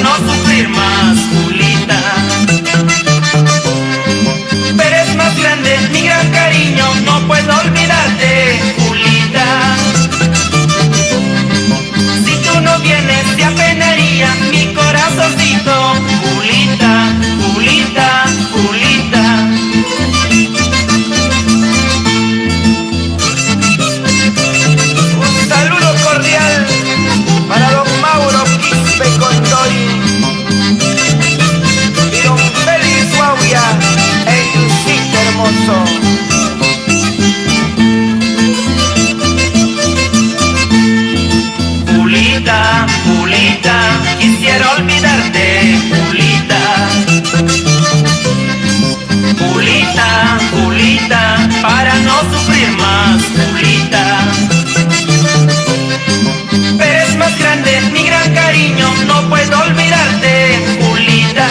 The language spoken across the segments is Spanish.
no sufrir más, Julita. Pero es más grande mi gran cariño, no puedo olvidarte, Julita. Si tú no vienes se apenaría mi corazoncito, Julita, Julita, Julita. Un saludo cordial para don Mauro Quispe Condori y don Félix Guauya, el sitio hermoso. Julita, Julita, quisiera olvidarte, Julita. Julita, Julita, para no sufrir más, Julita. Pero es más grande mi gran cariño, no puedo olvidarte, Julita.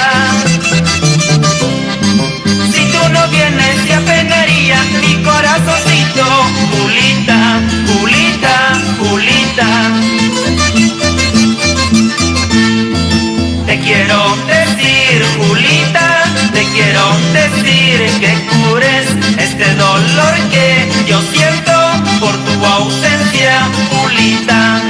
Si tú no vienes se apenaría mi corazoncito, Julita, Julita, Julita. Te quiero decir, Julita, te quiero decir que cures este dolor que yo siento por tu ausencia, Julita.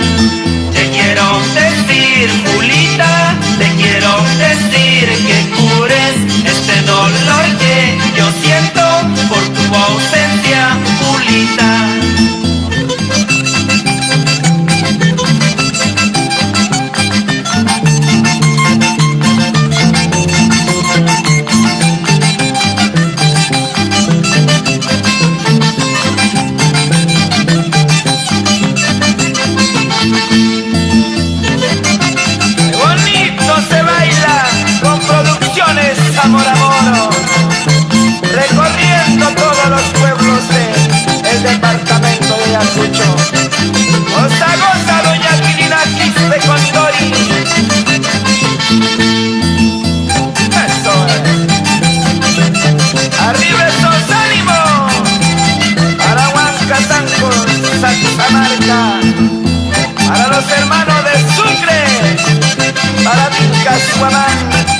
Te quiero decir, Julita, te quiero decir que cures este dolor que yo siento por tu ausencia, Julita. Amor, amor, recorriendo todos los pueblos del departamento de Ayacucho. Goza, goza, doña Quirina Quispe Condori. Eso es. Arriba esos ánimos. Para Huancatanco, Saxamarca. Para los hermanos de Sucre. Para Vincas, Guamán.